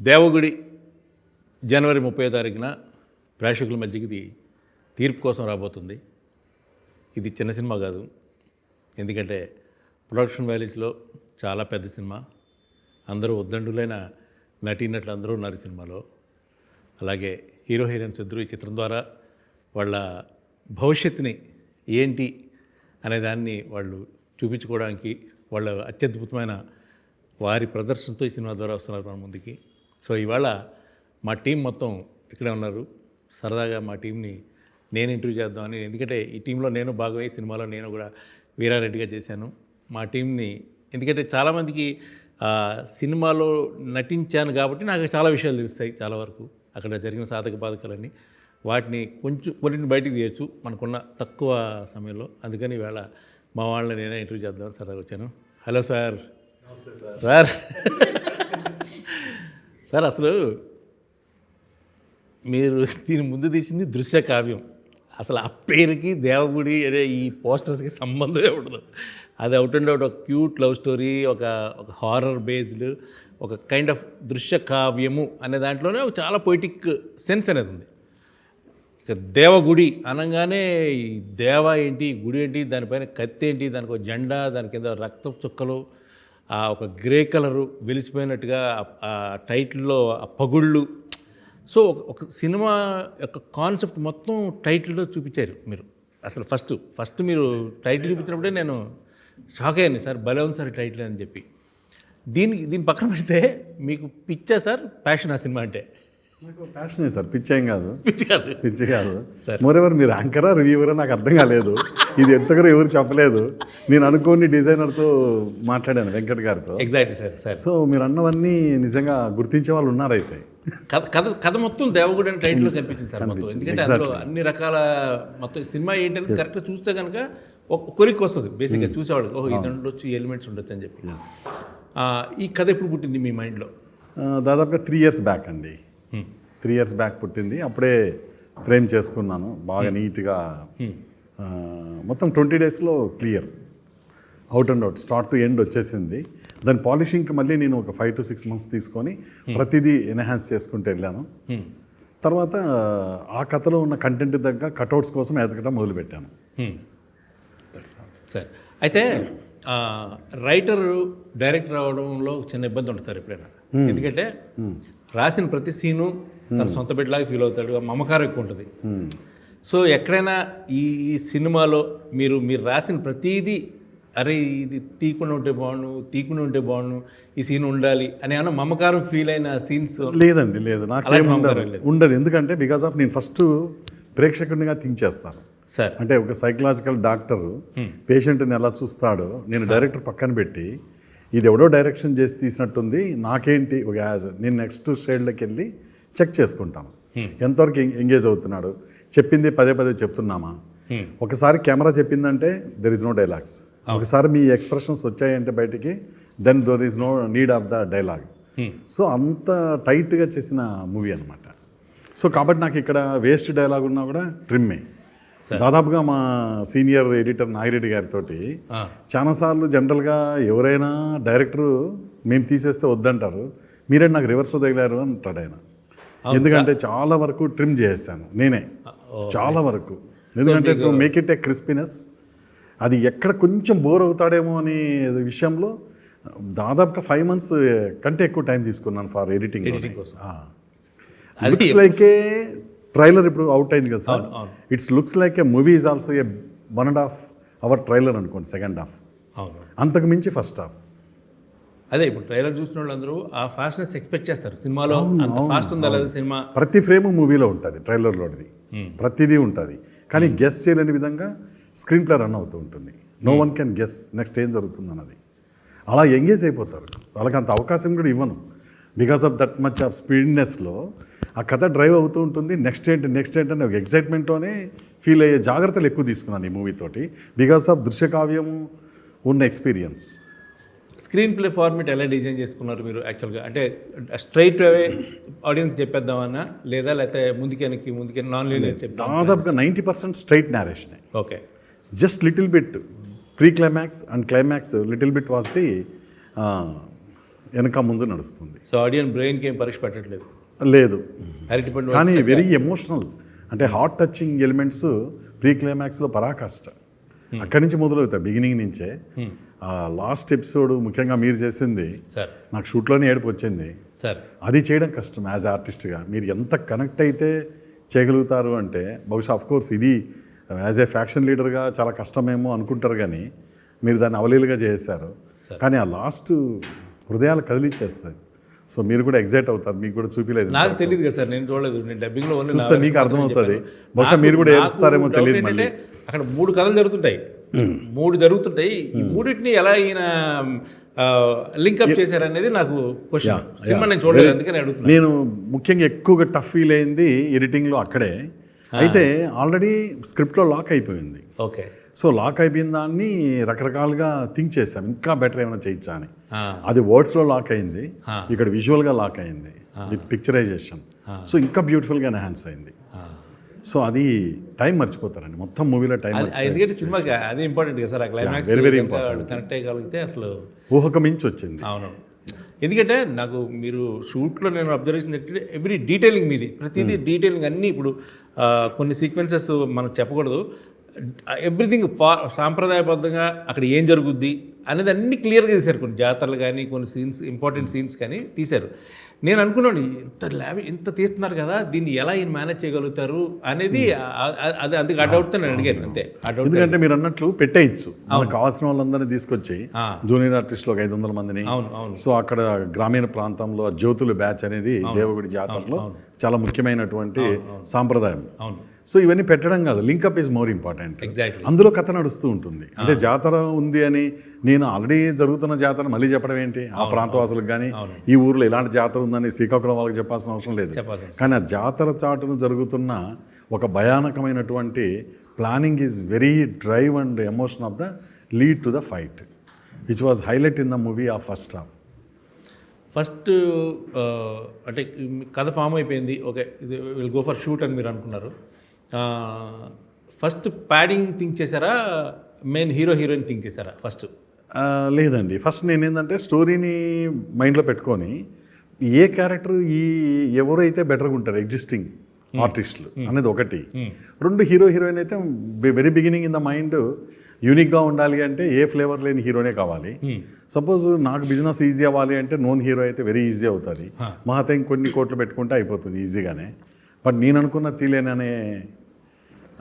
దేవగుడి జనవరి 30వ తారీఖున ప్రేక్షకుల మధ్యకి ఇది తీర్పు కోసం రాబోతుంది. ఇది చిన్న సినిమా కాదు, ఎందుకంటే ప్రొడక్షన్ వాల్యూస్లో చాలా పెద్ద సినిమా. అందరూ ఉద్దండులైన నటీనటులు అందరూ ఉన్నారు ఈ సినిమాలో. అలాగే హీరో హీరోయిన్స్ ఇద్దరు ఈ చిత్రం ద్వారా వాళ్ళ భవిష్యత్తుని ఏంటి అనే దాన్ని వాళ్ళు చూపించుకోవడానికి వాళ్ళ అత్యద్భుతమైన వారి ప్రదర్శనతో ఈ సినిమా ద్వారా వస్తున్నారు మన ముందుకి. సో ఇవాళ మా టీం మొత్తం ఇక్కడే ఉన్నారు. సరదాగా మా టీంని నేను ఇంటర్వ్యూ చేద్దామని, ఎందుకంటే ఈ టీంలో నేను భాగమై సినిమాలో నేను కూడా వీరారెడ్డిగా చేశాను. మా టీంని ఎందుకంటే చాలామందికి సినిమాలో నటించాను కాబట్టి నాకు చాలా విషయాలు తెలుస్తాయి. చాలా వరకు అక్కడ జరిగిన సాధక బాధకాలన్నీ వాటిని కొన్నింటిని బయటికి తీయచ్చు మనకున్న తక్కువ సమయంలో. అందుకని ఈవేళ మా వాళ్ళని నేనే ఇంటర్వ్యూ చేద్దామని సరదాగా వచ్చాను. Hello sir. నమస్తే సార్. సార్ సార్ అసలు మీరు దీని ముందు తీసింది దృశ్య కావ్యం. అసలు ఆ పేరుకి దేవగుడి అనే ఈ పోస్టర్స్కి సంబంధమే ఉండదు. అది అవుట్ అండ్ అవుట్ ఒక క్యూట్ లవ్ స్టోరీ, ఒక హారర్ బేస్డ్, ఒక కైండ్ ఆఫ్ దృశ్య కావ్యము అనే దాంట్లోనే ఒక చాలా పొయిటిక్ సెన్స్ అనేది ఉంది. ఇక దేవగుడి అనగానే ఈ దేవ ఏంటి, గుడి ఏంటి, దానిపైన కత్తి ఏంటి, దానికి ఒక జెండా, దాని కింద రక్త చుక్కలు, ఒక గ్రే కలరు వెలిసిపోయినట్టుగా ఆ టైటిల్లో ఆ పగుళ్ళు. సో ఒక సినిమా యొక్క కాన్సెప్ట్ మొత్తం టైటిల్లో చూపించారు మీరు. అసలు ఫస్ట్ మీరు టైటిల్ చూపించినప్పుడే నేను షాక్ అయ్యాను. సార్ భలే ఉంది సార్ టైటిల్ అని చెప్పి. దీని పక్కన పెడితే మీకు పిచ్చా సార్ ప్యాషన్ ఆ సినిమా అంటే? నాకు ప్యాషనే సార్, పిచ్చి ఏం కాదు. పిచ్చి కాదు సార్. మోరెవర్ మీరు యాంకరా రివ్యూవరా నాకు అర్థం కాలేదు. ఇది ఎంతగానో ఎవరు చెప్పలేదు. నేను అనుకోని డిజైనర్తో మాట్లాడాను, వెంకట్ గారితో. Exactly sir. సార్ సో మీరు అన్నవన్నీ నిజంగా గుర్తించే వాళ్ళు ఉన్నారైతే. కథ మొత్తం దేవగుడి అని టైటిల్లో కనిపించింది సార్ మొత్తం. ఎందుకంటే అందులో అన్ని రకాల మొత్తం సినిమా ఏంటంటే కరెక్ట్గా చూస్తే కనుక ఒక కొరికి వస్తుంది బేసిక్గా చూసేవాడు. ఓహో ఇది ఉండొచ్చు, ఎలిమెంట్స్ ఉండొచ్చు అని చెప్పి. ఈ కథ ఎప్పుడు పుట్టింది మీ మైండ్లో? దాదాపుగా 3 years బ్యాక్ అండి. 3 years బ్యాక్ పుట్టింది. అప్పుడే ఫ్రేమ్ చేసుకున్నాను బాగా నీట్గా. మొత్తం 20 daysలో clear, out and out, start to end వచ్చేసింది. దాని పాలిషింగ్కి మళ్ళీ నేను ఒక 5 to 6 months తీసుకొని ప్రతిదీ ఎన్హాన్స్ చేసుకుంటూ వెళ్ళాను. తర్వాత ఆ కథలో ఉన్న కంటెంట్ తగ్గ కట్అవుట్స్ కోసం ఎదగడం మొదలుపెట్టాను. సార్ అయితే రైటర్ డైరెక్టర్ అవడంలో చిన్న ఇబ్బంది ఉంటుంది సార్ ఎప్పుడైనా. ఎందుకంటే రాసిన ప్రతి సీను తన సొంత బిడ్డలాగా ఫీల్ అవుతాడు, మమకారం ఎక్కువ ఉంటుంది. సో ఎక్కడైనా ఈ సినిమాలో మీరు రాసిన ప్రతిదీ అరే ఇది తీయకుండా ఉంటే బాగుండు, ఈ సీన్ ఉండాలి అని ఏమన్నా మమకారం ఫీల్ అయిన సీన్స్? లేదండి, లేదు, నాకేం ఉండదు. ఎందుకంటే బికాస్ ఆఫ్ నేను ఫస్ట్ ప్రేక్షకునిగా థింక్ చేస్తాను సార్. అంటే ఒక సైకలాజికల్ డాక్టర్ పేషెంట్ని ఎలా చూస్తాడో నేను డైరెక్టర్ పక్కన పెట్టి ఇది ఎవడో డైరెక్షన్ చేసి తీసినట్టుంది, నాకేంటి ఒక నేను నెక్స్ట్ స్టేజ్లోకి వెళ్ళి చెక్ చేసుకుంటాను. ఎంతవరకు ఎంగేజ్ అవుతున్నాడు, చెప్పింది పదే చెప్తున్నామా. ఒకసారి కెమెరా చెప్పిందంటే దెర్ ఇస్ నో డైలాగ్స్. ఒకసారి మీ ఎక్స్ప్రెషన్స్ వచ్చాయంటే బయటికి, then there is no need of the dialogue. So అంత టైట్గా చేసిన మూవీ అనమాట. సో కాబట్టి నాకు ఇక్కడ వేస్ట్ డైలాగ్ ఉన్నా కూడా ట్రిమ్మే. దాదాపుగా మా సీనియర్ ఎడిటర్ నాగిరెడ్డి గారితో చాలాసార్లు జనరల్గా ఎవరైనా డైరెక్టరు మేము తీసేస్తే వద్దంటారు, మీరే నాకు రివర్స్ తగిలారు అంటాడు ఆయన. ఎందుకంటే చాలా వరకు ట్రిమ్ చేసేసాను నేనే, చాలా వరకు. ఎందుకంటే to make it A crispiness, అది ఎక్కడ కొంచెం బోర్ అవుతాడేమో అనే విషయంలో దాదాపుగా 5 months కంటే ఎక్కువ టైం తీసుకున్నాను for editing. Looks like A trailer ఇప్పుడు అవుట్ అయింది కదా sir, it's looks like A movie is also a 1.5 hour trailer అనుకోండి, సెకండ్ హాఫ్. అంతకు మించి ఫస్ట్ హాఫ్. అదే ఇప్పుడు ట్రైలర్ చూసిన వాళ్ళందరూ ఆ ఫాస్ట్నెస్ ఎక్స్పెక్ట్ చేస్తారు సినిమాలో. అంత ఫాస్ట్ ఉందా లేదా సినిమా? ప్రతి ఫ్రేమ్ మూవీలో ఉంటుంది, ట్రైలర్లోది ప్రతిదీ ఉంటుంది. కానీ గెస్ చేయలేని విధంగా స్క్రీన్ ప్లే రన్ అవుతూ ఉంటుంది. No one can guess next ఏం జరుగుతుంది అన్నది. అలా ఎంగేజ్ అయిపోతారు. వాళ్ళకి అంత అవకాశం కూడా ఇవ్వను. Because of that much of స్పీడ్నెస్లో ఆ కథ డ్రైవ్ అవుతూ ఉంటుంది. నెక్స్ట్ ఏంటి అని ఒక ఎగ్జైట్మెంట్తోనే ఫీల్ అయ్యే జాగ్రత్తలు ఎక్కువ తీసుకున్నాను ఈ మూవీతోటి, బికాస్ ఆఫ్ దృశ్యకావ్యం ఉన్న ఎక్స్పీరియన్స్. స్క్రీన్ ప్లే ఫార్మేట్ ఎలా డిజైన్ చేసుకున్నారు మీరు యాక్చువల్గా? అంటే స్ట్రైట్ అవే ఆడియన్స్ చెప్పేద్దామన్నా, లేకపోతే ముందుకి నాన్ లీనియర్ చెప్తాం? దాదాపుగా 90% straight narration. Okay. Just little bit pre climax and climax little bit was the వెనక ముందు నడుస్తుంది. సో ఆడియన్స్ బ్రెయిన్కి ఏం పరీక్ష పెట్టట్లేదు. లేదు, అరటిపండు కానీ వెరీ ఎమోషనల్, అంటే హార్ట్ టచింగ్ ఎలిమెంట్స్ ప్రీ క్లైమాక్స్లో పరాకాష్ట. అక్కడి నుంచి మొదలవుతాయి, బిగినింగ్ నుంచే. లాస్ట్ ఎపిసోడ్ ముఖ్యంగా మీరు చేసింది సార్, నాకు షూట్లోనే ఏడుపు వచ్చింది సార్. అది చేయడం కష్టం. యాజ్ ఆర్టిస్ట్గా మీరు ఎంత కనెక్ట్ అయితే చేయగలుగుతారు అంటే, బహుశా అఫ్కోర్స్ ఇది యాజ్ ఏ ఫ్యాక్షన్ లీడర్గా చాలా కష్టమేమో అనుకుంటారు, కానీ మీరు దాన్ని అవలీలుగా చేశారు. కానీ ఆ లాస్ట్ హృదయాలు కదిలిచ్చేస్తాయి. సో మీరు కూడా ఎగ్జైట్ అవుతారు, మీకు కూడా చూపించలేదు. నాకు తెలియదు కదా సార్, నేను చూడలేదు. నేను డబ్బింగ్లో చూస్తే మీకు అర్థమవుతుంది. బహుశా మీరు కూడా ఏడుస్తారేమో తెలియదు. మళ్ళీ అక్కడ 3 కథలు జరుగుతుంటాయి, 3 జరుగుతుంటాయి. ఈ మూడింటిని ఎలా ఈయన లింక్అప్ చేశారనేది నాకు క్వశ్చన్. సినిమా నేను చూడలేదు, అందుకని అడుగుతున్నాను. నేను ముఖ్యంగా ఎక్కువగా టఫ్ ఫీల్ అయింది ఎడిటింగ్లో అక్కడే. అయితే ఆల్రెడీ స్క్రిప్ట్లో లాక్ అయిపోయింది. ఓకే. సో లాక్ అయిపోయిన దాన్ని రకరకాలుగా థింక్ చేశాం, ఇంకా బెటర్ ఏమైనా చేయొచ్చా అని. అది వర్డ్స్లో లాక్ అయింది, ఇక్కడ విజువల్గా లాక్ అయింది విత్ పిక్చరైజేషన్. సో ఇంకా బ్యూటిఫుల్గా ఎన్హాన్స్ అయింది. సో అది టైం మర్చిపోతారండి, మొత్తం మూవీలో టైం. ఎందుకంటే సినిమాకి అది ఇంపార్టెంట్ కదా సార్, ఆ climax very very important. Connect అయ్యగలిగితే అసలు ఊహకు మించి వచ్చింది. అవును. ఎందుకంటే నాకు మీరు షూట్లో నేను అబ్జర్వ్ చేసింది ఎవ్రీ డీటెయిలింగ్ మీది, ప్రతిదీ డీటెయిలింగ్ అన్నీ. ఇప్పుడు కొన్ని సీక్వెన్సెస్ మనకు చెప్పకూడదు, ఎవ్రీథింగ్ సాంప్రదాయబద్ధంగా అక్కడ ఏం జరుగుద్ది అనేది అన్నీ క్లియర్గా తీశారు. కొన్ని జాతరలు కానీ, కొన్ని సీన్స్, ఇంపార్టెంట్ సీన్స్ కానీ తీశారు. నేను అనుకున్నాను, ఇంత తీస్తున్నారు కదా, దీన్ని ఎలా ఈయన మేనేజ్ చేయగలుగుతారు అనేది. అది అందుకు ఆ డౌట్తో నేను అడిగాను అంతే. ఆ డౌట్ ఎందుకంటే మీరు అన్నట్లు పెట్టేయచ్చు, మనకు కావాల్సిన వాళ్ళందరినీ తీసుకొచ్చి జూనియర్ ఆర్టిస్టులు ఒక 500 మందిని. అవును అవును. సో అక్కడ గ్రామీణ ప్రాంతంలో జ్యోతుల బ్యాచ్ అనేది దేవగుడి జాతరలో చాలా ముఖ్యమైనటువంటి సాంప్రదాయం. అవును. సో ఇవన్నీ పెట్టడం కాదు, link up is more important. Exactly. అందులో కథ నడుస్తూ ఉంటుంది. అంటే జాతర ఉంది అని నేను ఆల్రెడీ జరుగుతున్న జాతర మళ్ళీ చెప్పడం ఏంటి, ఆ ప్రాంతవాసులకు కానీ ఈ ఊర్లో ఇలాంటి జాతర ఉందని శ్రీకాకుళం వాళ్ళకి చెప్పాల్సిన అవసరం లేదు. కానీ ఆ జాతర చాటును జరుగుతున్న ఒక భయానకమైనటువంటి planning is very drive and emotion of the lead to the fight, which was highlight in the movie ఆ ఫస్ట్ హాఫ్. ఫస్ట్ అంటే కథ ఫామ్ అయిపోయింది, ఓకే ఇది విల్ గో ఫర్ షూట్ అని మీరు అనుకున్నారు. ఫస్ట్ ప్యాడింగ్ థింక్ చేశారా, మెయిన్ హీరోయిన్ థింక్ చేశారా ఫస్ట్? లేదండి, ఫస్ట్ నేను ఏంటంటే స్టోరీని మైండ్లో పెట్టుకొని ఏ క్యారెక్టర్ ఎవరైతే బెటర్గా ఉంటారు ఎగ్జిస్టింగ్ ఆర్టిస్టులు అనేది ఒకటి. 2 హీరోయిన్ అయితే very beginning in the mind యూనిక్గా ఉండాలి అంటే ఏ ఫ్లేవర్ లేని హీరోనే కావాలి. సపోజ్ నాకు బిజినెస్ ఈజీ అవ్వాలి అంటే నోన్ హీరో అయితే వెరీ ఈజీ అవుతుంది. మహాతే ఇంకొన్ని కోట్లు పెట్టుకుంటే అయిపోతుంది ఈజీగానే. బట్ నేను అనుకున్న తీలేననే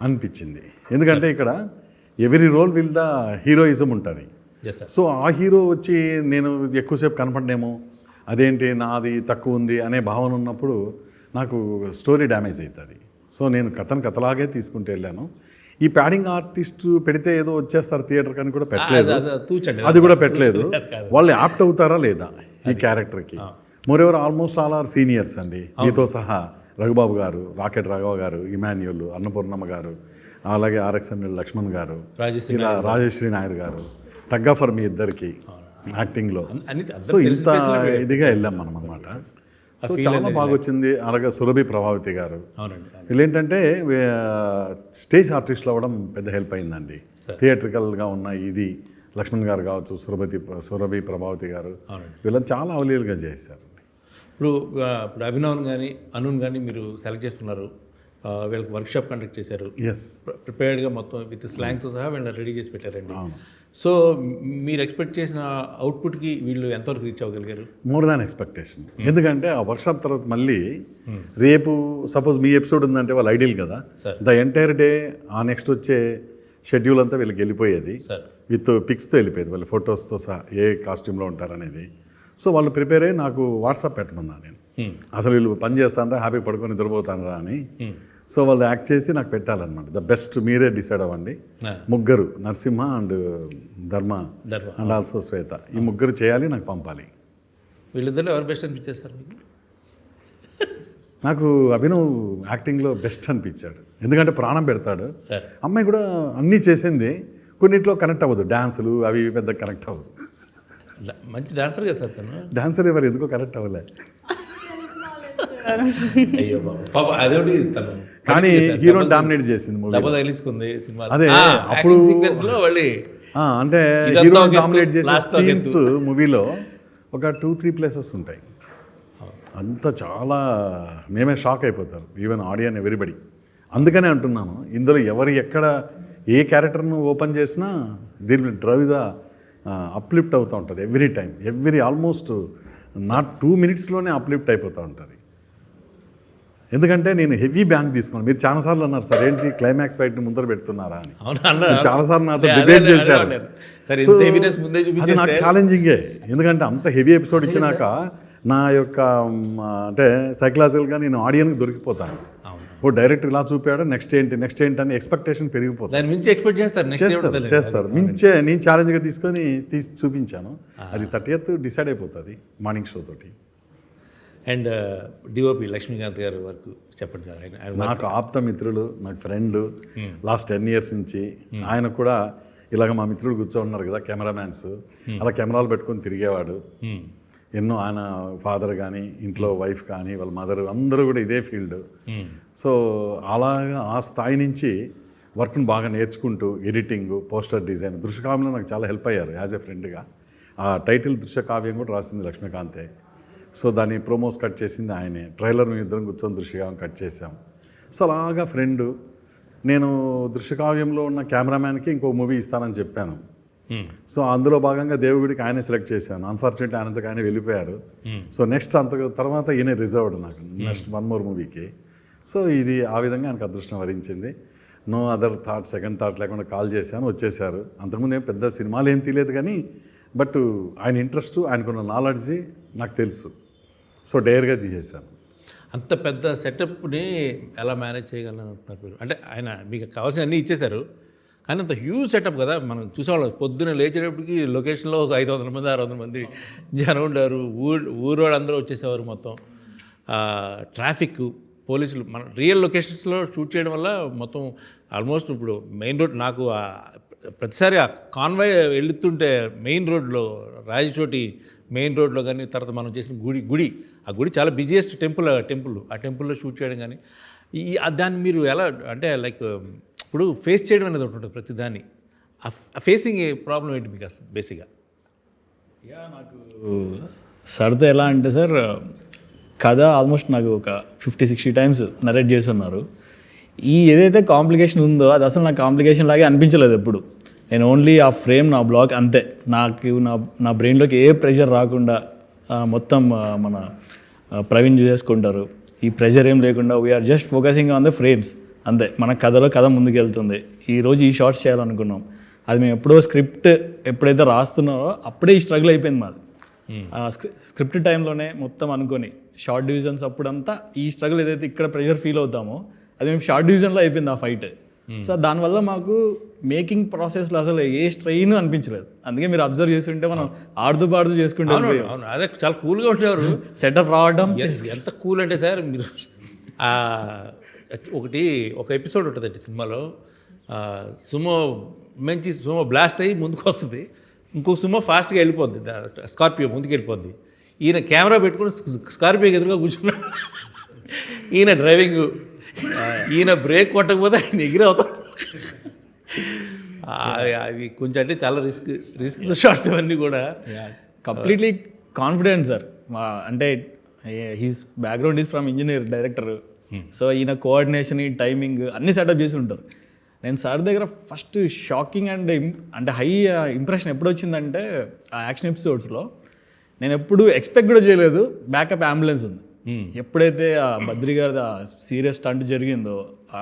అనిపించింది, ఎందుకంటే ఇక్కడ every role will the heroism ఉంటుంది. సో ఆ హీరో వచ్చి నేను ఎక్కువసేపు కనపడనేమో, అదేంటి నాది తక్కువ ఉంది అనే భావన ఉన్నప్పుడు నాకు స్టోరీ డ్యామేజ్ అవుతుంది. సో నేను కథలాగే తీసుకుంటూ వెళ్ళాను. ఈ ప్యాడింగ్ ఆర్టిస్ట్ పెడితే ఏదో వచ్చేస్తారు థియేటర్ కానీ కూడా పెట్టలేదు, అది కూడా పెట్టలేదు. వాళ్ళు యాప్ట్ అవుతారా లేదా ఈ క్యారెక్టర్కి. Moreover almost all are seniors అండి, మీతో సహా రఘుబాబు గారు, రాకెట్ రాఘవ గారు, ఇమాన్యుల్, అన్నపూర్ణమ్మ గారు, అలాగే RXML లక్ష్మణ్ గారు, ఇలా రాజశ్రీ నాయుడు గారు, టగ్ ఫర్ మీ ఇద్దరికి యాక్టింగ్లో. సో ఇంత ఇదిగా వెళ్ళాం మనం అన్నమాట. సో చాలా బాగా వచ్చింది. అలాగే సురభి ప్రభావతి గారు, వీళ్ళేంటంటే స్టేజ్ ఆర్టిస్టులు అవ్వడం పెద్ద హెల్ప్ అయిందండి. థియేట్రికల్గా ఉన్న ఇది లక్ష్మణ్ గారు కావచ్చు, సురభి ప్రభావతి గారు, వీళ్ళని చాలా అవలీలుగా చేశారు. ఇప్పుడు అభినవ్ కానీ అనున్ కానీ మీరు సెలెక్ట్ చేస్తున్నారు, వీళ్ళకి వర్క్షాప్ కండక్ట్ చేశారు. ప్రిపేర్డ్గా మొత్తం విత్ స్లాంగ్తో సహా వీళ్ళని రెడీ చేసి పెట్టారండి. సో మీరు ఎక్స్పెక్ట్ చేసిన అవుట్పుట్కి వీళ్ళు ఎంతవరకు రీచ్ అవ్వగలిగారు? More than expectation. ఎందుకంటే ఆ వర్క్షాప్ తర్వాత మళ్ళీ రేపు సపోజ్ మీ ఎపిసోడ్ ఉందంటే వాళ్ళు ఐడియల్ కదా, ద ఎంటైర్ డే ఆ నెక్స్ట్ వచ్చే షెడ్యూల్ అంతా వీళ్ళకి వెళ్ళిపోయేది, విత్ పిక్స్తో వెళ్ళిపోయేది, వాళ్ళ ఫొటోస్తో సహా ఏ కాస్ట్యూమ్లో ఉంటారనేది. సో వాళ్ళు ప్రిపేర్ అయ్యి నాకు వాట్సాప్ పెట్టమన్నా నేను, అసలు వీళ్ళు పని చేస్తానరా, హ్యాపీ పడుకొని నిద్రపోతానరా అని. సో వాళ్ళు యాక్ట్ చేసి నాకు పెట్టాలన్నమాట. ద బెస్ట్ మీరే డిసైడ్ అవ్వండి. 3 నరసింహ అండ్ ధర్మ అండ్ ఆల్సో శ్వేత, ఈ 3 చేయాలి, నాకు పంపాలి. వీళ్ళిద్దరు ఎవరు బెస్ట్ అనిపించేస్తారు మీకు? నాకు అభినవ్ యాక్టింగ్లో బెస్ట్ అనిపించాడు, ఎందుకంటే ప్రాణం పెడతాడు. అమ్మాయి కూడా అన్నీ చేసింది, కొన్నిట్లో కనెక్ట్ అవ్వదు, డ్యాన్సులు అవి పెద్ద కనెక్ట్ అవ్వదు. మంచి డాన్సర్ కదా సార్ తను. డాన్సర్ ఎవరు ఎందుకో కనెక్ట్ అవ్వలే. అయ్యో బాబా, అదేంటి తను కానీ హీరోని డామినేట్ చేసింది మూవీ, తగిలించుకుంది సినిమా. అదే అప్పుడు అంటే హీరోని డామినేట్ చేసే సీన్స్ మూవీలో ఒక 2-3 ప్లేసెస్ ఉంటాయి. అంత చాలా మేమే షాక్ అయిపోతారు, ఈవెన్ ఆడియన్ ఎవ్రీబడి. అందుకనే అంటున్నాను, ఇందులో ఎవరు ఎక్కడ ఏ క్యారెక్టర్ను ఓపెన్ చేసినా దీని డ్రైవ్ ద అప్లిఫ్ట్ అవుతూ ఉంటుంది ఎవ్రీ టైం, ఆల్మోస్ట్ నాట్ 2 మినిట్స్లోనే అప్లిఫ్ట్ అయిపోతూ ఉంటుంది. ఎందుకంటే నేను హెవీ బ్యాంక్ తీసుకున్నాను. మీరు చాలాసార్లు అన్నారు సార్ ఏంటి క్లైమాక్స్ ఫైట్ని ముందర పెడుతున్నారా అని. మీరు చాలాసార్లు నాతో డిబేట్ చేశారు. అది నాకు ఛాలెంజింగే, ఎందుకంటే అంత హెవీ ఎపిసోడ్ ఇచ్చినాక నా యొక్క అంటే సైకలాజికల్గా నేను ఆడియన్కి దొరికిపోతాను. ఓ డైరెక్టర్ ఇలా చూపాడు, నెక్స్ట్ ఏంటి అని ఎక్స్పెక్టేషన్ పెరిగిపోతుంది. చేస్తారు మించే నేను ఛాలెంజ్గా తీసుకొని చూపించాను. అది 30th డిసైడ్ అయిపోతుంది మార్నింగ్ షో తోటి. అండ్ డిఓపి లక్ష్మీకాంత్ గారి వర్క్ చెప్పండి సార్. నాకు ఆప్త మిత్రులు, నాకు ఫ్రెండ్, లాస్ట్ 10 years నుంచి. ఆయన కూడా ఇలాగ మా మిత్రులు కూర్చోన్నారు కదా కెమెరామ్యాన్స్, అలా కెమెరాలు పెట్టుకొని తిరిగేవాడు. ఎన్నో ఆయన ఫాదర్ కానీ ఇంట్లో వైఫ్ కానీ వాళ్ళ మదర్ అందరూ కూడా ఇదే ఫీల్డ్. సో అలాగా ఆ స్థాయి నుంచి వర్క్ని బాగా నేర్చుకుంటూ ఎడిటింగ్, పోస్టర్ డిజైన్, దృశ్యకావ్యంలో నాకు చాలా హెల్ప్ అయ్యారు యాజ్ ఎ ఫ్రెండ్గా. ఆ టైటిల్ దృశ్యకావ్యం కూడా రాసింది లక్ష్మీకాంతే. సో దాన్ని ప్రోమోస్ కట్ చేసింది ఆయనే. ట్రైలర్ మేము ఇద్దరం కూర్చొని దృశ్యకావ్యం కట్ చేసాం. సో అలాగా ఫ్రెండు. నేను దృశ్యకావ్యంలో ఉన్న కెమెరామ్యాన్కి ఇంకో మూవీ ఇస్తానని చెప్పాను. సో అందులో భాగంగా దేవుడికి ఆయనే సెలెక్ట్ చేశాను. అన్ఫార్చునేట్లీ ఆయనంతకు ఆయన వెళ్ళిపోయారు. సో నెక్స్ట్ తర్వాత ఈయన రిజర్వ్డ్ నాకు నెక్స్ట్ 1 more మూవీకి. సో ఇది ఆ విధంగా ఆయనకు అదృష్టం వరించింది. No other thought, second thought లేకుండా కాల్ చేశాను, వచ్చేసారు. అంతకుముందు ఏం పెద్ద సినిమాలు ఏం తెలియదు కానీ బట్ ఆయన ఇంట్రెస్ట్, ఆయనకున్న నాలెడ్జి నాకు తెలుసు. సో డేర్గా చేశాను. అంత పెద్ద సెటప్ని ఎలా మేనేజ్ చేయగలను అంటున్నారు మీరు? అంటే ఆయన మీకు కావాల్సిన అన్నీ ఇచ్చేశారు, కానీ అంత హ్యూజ్ సెటప్ కదా. మనం చూసేవాళ్ళం పొద్దున్న లేచేటప్పటికి లొకేషన్లో ఒక 500 మంది 600 మంది జనం ఉండారు. ఊరోళ్ళందరూ వచ్చేసేవారు. మొత్తం ట్రాఫిక్, పోలీసులు, మన రియల్ లొకేషన్స్లో షూట్ చేయడం వల్ల మొత్తం ఆల్మోస్ట్ ఇప్పుడు మెయిన్ రోడ్ నాకు ప్రతిసారి ఆ కాన్వాయ్ వెళుతుంటే మెయిన్ రోడ్లో రాజచోటి మెయిన్ రోడ్లో కానీ, తర్వాత మనం చేసిన గుడి ఆ గుడి చాలా బిజియెస్ట్ టెంపుల్. ఆ టెంపుల్లో షూట్ చేయడం కానీ దాన్ని మీరు ఎలా అంటే లైక్ ఇప్పుడు ఫేస్ చేయడం అనేది ఒకటి ఉంటుంది ప్రతి దాన్ని. ఆ ఫేసింగ్ ప్రాబ్లం ఏంటి మీకు అసలు బేసిక్గా? నాకు సరదా ఎలా అంటే సార్, కథ ఆల్మోస్ట్ నాకు ఒక 50-60 times నరేట్ చేస్తున్నారు. ఈ ఏదైతే కాంప్లికేషన్ ఉందో అది అసలు నాకు కాంప్లికేషన్ లాగే అనిపించలేదు ఎప్పుడు. నేను ఓన్లీ ఆ ఫ్రేమ్, నా బ్లాక్ అంతే. నాకు నా బ్రెయిన్లోకి ఏ ప్రెషర్ రాకుండా మొత్తం మన ప్రవీణ్ చేసుకుంటారు. ఈ ప్రెషర్ ఏం లేకుండా we are just focusing on the frames అంతే. మన కథ ముందుకు వెళ్తుంది. ఈరోజు ఈ షార్ట్స్ చేయాలనుకున్నాం, అది మేము ఎప్పుడో స్క్రిప్ట్ ఎప్పుడైతే రాస్తున్నారో అప్పుడే ఈ స్ట్రగుల్ అయిపోయింది మాది. స్క్రిప్ట్ టైంలోనే మొత్తం అనుకొని షార్ట్ డివిజన్స్ అప్పుడంతా ఈ స్ట్రగుల్ ఏదైతే ఇక్కడ ప్రెషర్ ఫీల్ అవుతామో అది మేము షార్ట్ డివిజన్లో అయిపోయింది ఆ ఫైట్. సో దానివల్ల మాకు మేకింగ్ ప్రాసెస్లో అసలు ఏ స్ట్రెయిన్ అనిపించలేదు. అందుకే మీరు అబ్జర్వ్ చేస్తుంటే మనం ఆడుతూ చేసుకుంటే అదే చాలా కూల్గా ఉండేవారు. సెటప్ రావడం ఎంత కూల్ అంటే సార్, మీరు ఒక ఎపిసోడ్ ఉంటుందండి సినిమాలో, సుమో బ్లాస్ట్ అయ్యి ముందుకు వస్తుంది, ఇంకొక సుమో ఫాస్ట్గా వెళ్ళిపోద్ది, స్కార్పియో ముందుకు వెళ్ళిపోద్ది. ఈయన కెమెరా పెట్టుకుని స్కార్పియోకి ఎదురుగా కూర్చున్నాడు. ఈయన డ్రైవింగ్, ఈయన బ్రేక్ కొట్టకపోతే ఆయన ఎగిరవుతాడు. అవి కొంచెం అంటే చాలా రిస్క్ షాట్స్ అవన్నీ కూడా. Completely confident sir. అంటే his background is from engineer director. So ఈయన కోఆర్డినేషన్, టైమింగ్ అన్నీ సెటప్ చేసి ఉంటారు. నేను సార్ దగ్గర ఫస్ట్ షాకింగ్ అండ్ అంటే హై ఇంప్రెషన్ ఎప్పుడు వచ్చిందంటే ఆ యాక్షన్ ఎపిసోడ్స్లో నేను ఎప్పుడు ఎక్స్పెక్ట్ కూడా చేయలేదు బ్యాకప్ అంబులెన్స్ ఉంది. ఎప్పుడైతే ఆ బద్రి గారి సీరియస్ స్టంట్ జరిగిందో, ఆ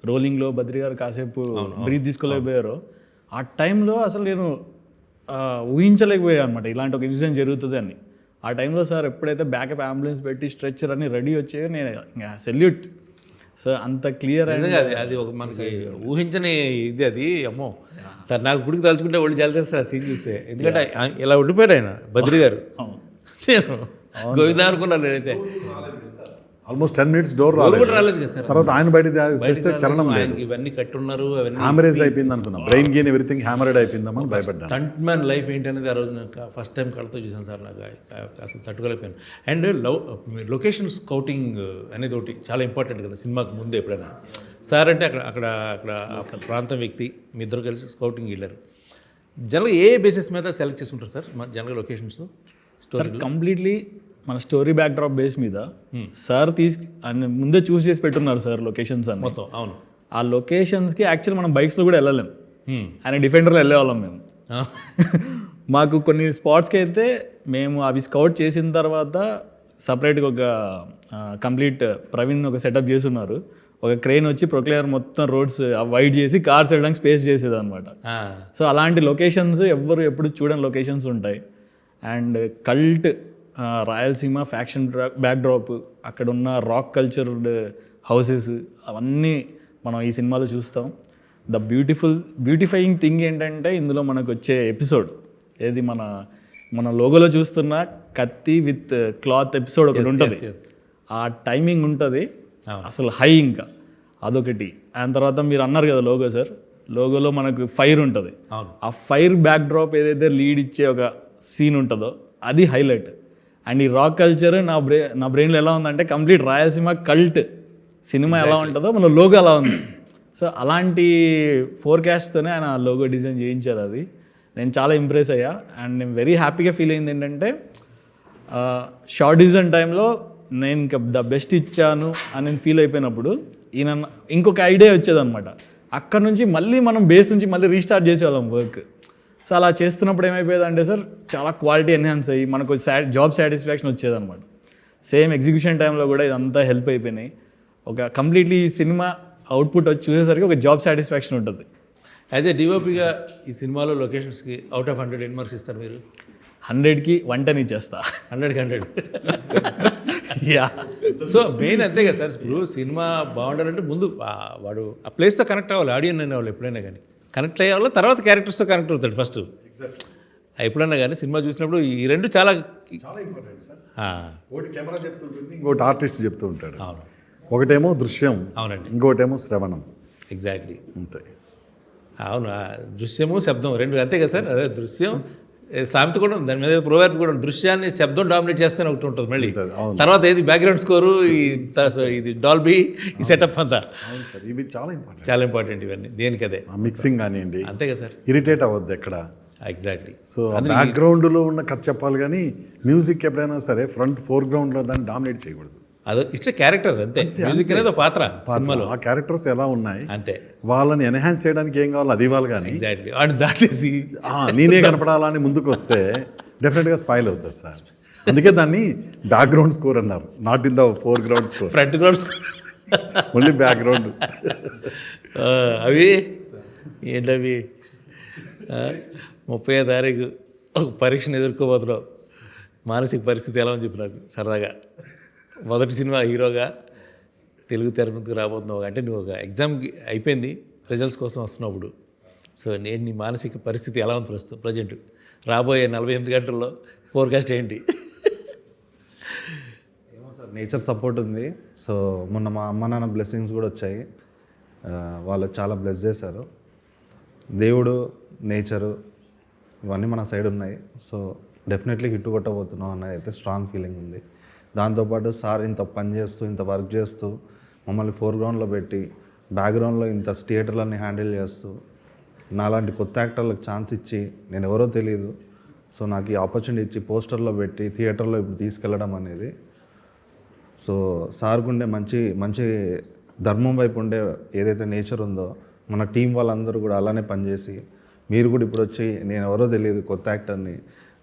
రోలింగ్లో బద్రి గారు కాసేపు బ్రీత్ తీసుకోలేకపోయారో, ఆ టైంలో అసలు నేను ఊహించలేకపోయాను అనమాట ఇలాంటి ఒక ఇన్సిడెంట్ జరుగుతుంది అని. ఆ టైంలో సార్ ఎప్పుడైతే బ్యాకప్ అంబులెన్స్ పెట్టి స్ట్రెచ్చర్ అని రెడీ వచ్చాయో నేను సెల్యూట్. సో అంత క్లియర్ అయింది. అది ఒక మనకి ఊహించని ఇది. అది అమ్మో సార్, నాకు గుడికి తలుచుకుంటే ఒళ్ళు జల్లేదు సార్ సీన్ చూస్తే. ఎందుకంటే ఇలా ఉండిపోయారు ఆయన బద్రి గారు. నేను గోవిందా అనుకున్నాను నేనైతే. ఆల్మోస్ట్ 10 minutes డోర్ రాలేదు. తర్వాత ఆయన బయట తెస్తే చలనం లేదు. ఇవన్నీ కట్టున్నారు, హ్యామరేజ్ అయిపోయింది అనుకున్నా. బ్రెయిన్ గెయిన్ ఎవ్రీథింగ్ హ్యామరేడ్ అయిపోయిందామని భయపడ్డాను. స్టంట్ మ్యాన్ లైఫ్ ఏంటనేది ఆ రోజు ఫస్ట్ టైం కళ్ళతో చూసాను సార్. నాకు అసలు తట్టుకోలేకపోయాను. అండ్ లొకేషన్ స్కౌటింగ్ అనేది ఒకటి చాలా ఇంపార్టెంట్ కదా సినిమాకి ముందు. ఎప్పుడైనా సార్ అంటే అక్కడ ప్రాంతం వ్యక్తి, మీ ఇద్దరు కలిసి స్కౌటింగ్ వెళ్ళారు. జనరల్గా ఏ బేసిస్ మీద సెలెక్ట్ చేసుకుంటారు సార్ జనరల్గా లొకేషన్స్? సార్ కంప్లీట్లీ మన స్టోరీ బ్యాక్ డ్రాప్ బేస్ మీద సార్ ఆయన ముందే చూస్ చేసి పెట్టున్నారు సార్ లొకేషన్స్ అన్ని. మొత్తం అవును. ఆ లొకేషన్స్కి యాక్చువల్ మనం బైక్స్లో కూడా వెళ్ళలేం, ఆయన డిఫెండర్లో వెళ్ళేవాళ్ళం మేము. మాకు కొన్ని స్పాట్స్కి అయితే మేము అవి స్కౌట్ చేసిన తర్వాత సపరేట్గా ఒక కంప్లీట్ ప్రవీణ్ ఒక సెటప్ చేస్తున్నారు. ఒక క్రెయిన్ వచ్చి ప్రొక్లేయర్ మొత్తం రోడ్స్ వైడ్ చేసి కార్స్ వెళ్ళడానికి స్పేస్ చేసేది అనమాట. సో అలాంటి లొకేషన్స్ ఎప్పుడు చూడని లొకేషన్స్ ఉంటాయి. And cult Rayalaseema faction backdrop, అక్కడ ఉన్న రాక్ కల్చర్డ్ హౌసెస్ అవన్నీ మనం ఈ సినిమాలో చూస్తాం. ద బ్యూటిఫైయింగ్ థింగ్ ఏంటంటే ఇందులో మనకు వచ్చే ఎపిసోడ్ ఏది మన లోగోలో చూస్తున్న కత్తి విత్ క్లాత్ ఎపిసోడ్ ఒకటి ఉంటుంది. ఆ టైమింగ్ ఉంటుంది అసలు హై. ఇంకా అదొకటి. దాని తర్వాత మీరు అన్నారు కదా లోగో సార్, లోగోలో మనకు ఫైర్ ఉంటుంది. ఆ ఫైర్ బ్యాక్ డ్రాప్ ఏదైతే లీడ్ ఇచ్చే ఒక సీన్ ఉంటుందో అది హైలైట్. అండ్ ఈ రాక్ కల్చర్ నా బ్రెయిన్లో ఎలా ఉందంటే కంప్లీట్ రాయలసీమ కల్ట్ సినిమా ఎలా ఉంటుందో మన లోగో అలా ఉంది. సో అలాంటి ఫోర్కాస్ట్తోనే ఆయన లోగో డిజైన్ చేయించారు. అది నేను చాలా ఇంప్రెస్ అయ్యా. అండ్ నేను వెరీ హ్యాపీగా ఫీల్ అయింది ఏంటంటే షార్ట్ డిజైన్ టైంలో నేను ఇంకా ద బెస్ట్ ఇచ్చాను అని నేను ఫీల్ అయిపోయినప్పుడు ఈయన ఇంకొక ఐడియా వచ్చేదన్నమాట. అక్కడ నుంచి మళ్ళీ మనం బేస్ నుంచి మళ్ళీ రీస్టార్ట్ చేసేవాళ్ళం వర్క్. సో అలా చేస్తున్నప్పుడు ఏమైపోయేదంటే సార్ చాలా క్వాలిటీ ఎన్హాన్స్ అయ్యి మనకు జాబ్ సాటిస్ఫాక్షన్ వచ్చేదన్నమాట. సేమ్ ఎగ్జిక్యూషన్ టైంలో కూడా ఇదంతా హెల్ప్ అయిపోయినాయి. ఒక కంప్లీట్లీ సినిమా అవుట్పుట్ వచ్చి చూసేసరికి ఒక జాబ్ సాటిస్ఫాక్షన్ ఉంటుంది. యాజ్ ఏ డిఓపిగా ఈ సినిమాలో లొకేషన్స్కి అవుట్ ఆఫ్ 100 ఎన్ని మార్క్స్ ఇస్తారు మీరు? 100కి 110 ఇచ్చేస్తా. 100కి 100. యా. సో మెయిన్ అంతే కదా సార్. ఇప్పుడు సినిమా బాగుండాలంటే ముందు వాడు ఆ ప్లేస్తో కనెక్ట్ అవ్వాలి. ఆడియన్స్ అనేవాళ్ళు ఎప్పుడైనా కానీ కనెక్ట్ అయ్యేవాళ్ళు, తర్వాత క్యారెక్టర్స్తో కనెక్ట్ అవుతాడు ఫస్ట్. ఎప్పుడన్నా కానీ సినిమా చూసినప్పుడు ఈ రెండు చాలా ఇంపార్టెంట్ సార్. ఒకటి కెమెరా చెప్తుంటుంది, ఇంకోటి ఆర్టిస్ట్ చెప్తూ ఉంటాడు. అవును. ఒకటేమో దృశ్యం, అవునండి, ఇంకోటేమో శ్రవణం. ఎగ్జాక్ట్లీ అంతే. అవును. దృశ్యము శబ్దం రెండు అంతే కదా సార్. అదే దృశ్యం సామెత కూడా ఉంది, దాని మీద ప్రోవర్బ్ కూడా ఉంది. దృశ్యాన్ని శబ్దం డామినేట్ చేస్తేనే ఒకటి ఉంటుంది. మళ్ళీ తర్వాత ఏది బ్యాక్గ్రౌండ్ స్కోరు, ఇది డాల్బీ, ఈ సెటప్ అంతా ఇవి చాలా ఇంపార్టెంట్, చాలా ఇంపార్టెంట్ ఇవన్నీ. దేనికదే మిక్సింగ్ కానివ్వండి, అంతే కదా సార్. ఇరిటేట్ అవ్వద్దు ఎక్కడ. ఎగ్జాక్ట్లీ. సో బ్యాక్గ్రౌండ్లో ఉన్న కథ చెప్పాలి కానీ మ్యూజిక్ ఎప్పుడైనా సరే ఫ్రంట్ ఫోర్గ్రౌండ్లో దాన్ని డామినేట్ చేయకూడదు. అదో ఇట్స్ క్యారెక్టర్ అంతే. మ్యూజిక్ అనేది ఒక పాత్ర సినిమాలో. ఆ క్యారెక్టర్స్ ఎలా ఉన్నాయి అంతే, వాళ్ళని వాళ్ళని ఎన్హాన్స్ చేయడానికి ఏం కావాలో అది ఇవ్వాలి. కానీ ఎగ్జాక్ట్లీ అండ్ దాట్ ఈస్ నేనే కనపడాలని ముందుకు వస్తే డెఫినెట్గా స్పాయిల్ అవుతుంది సార్. అందుకే దాన్ని బ్యాక్గ్రౌండ్ స్కోర్ అన్నారు, not in the foreground score. Front ground score only background. అవి ఏంటవి 30వ తారీఖు ఒక పరీక్షను ఎదుర్కోబోతున్నావు. మానసిక పరిస్థితి ఎలా అని చెప్పి నాకు సరదాగా. మొదటి సినిమా హీరోగా తెలుగు తెర ముందుకు రాబోతున్నావు అంటే నువ్వు ఒక ఎగ్జామ్కి అయిపోయింది, రిజల్ట్స్ కోసం వస్తున్నప్పుడు. సో నేను నీ మానసిక పరిస్థితి ఎలా ఉంది ప్రస్తుతం ప్రజెంట్? రాబోయే 48 గంటల్లో ఫోర్కాస్ట్ ఏంటి? ఏమో సార్, నేచర్ సపోర్ట్ ఉంది. సో మొన్న మా అమ్మ నాన్న బ్లెస్సింగ్స్ కూడా వచ్చాయి. వాళ్ళు చాలా బ్లెస్ చేశారు. దేవుడు, నేచరు ఇవన్నీ మన సైడ్ ఉన్నాయి. సో డెఫినెట్లీ హిట్ కొట్టబోతున్నాం అన్నది అయితే స్ట్రాంగ్ ఫీలింగ్ ఉంది. దాంతోపాటు సార్ ఇంత పని చేస్తూ, ఇంత వర్క్ చేస్తూ, మమ్మల్ని ఫోర్గ్రౌండ్లో పెట్టి బ్యాక్గ్రౌండ్లో ఇంత థియేటర్లన్నీ హ్యాండిల్ చేస్తూ, నాలాంటి కొత్త యాక్టర్లకు ఛాన్స్ ఇచ్చి, నేను ఎవరో తెలియదు, సో నాకు ఈ ఆపర్చునిటీ ఇచ్చి పోస్టర్లో పెట్టి థియేటర్లో ఇప్పుడు తీసుకెళ్ళడం అనేది, సో సార్కు ఉండే మంచి ధర్మం వైపు ఉండే ఏదైతే నేచర్ ఉందో మన టీం వాళ్ళందరూ కూడా అలానే పనిచేసి, మీరు కూడా ఇప్పుడు వచ్చి నేను ఎవరో తెలియదు కొత్త యాక్టర్ని,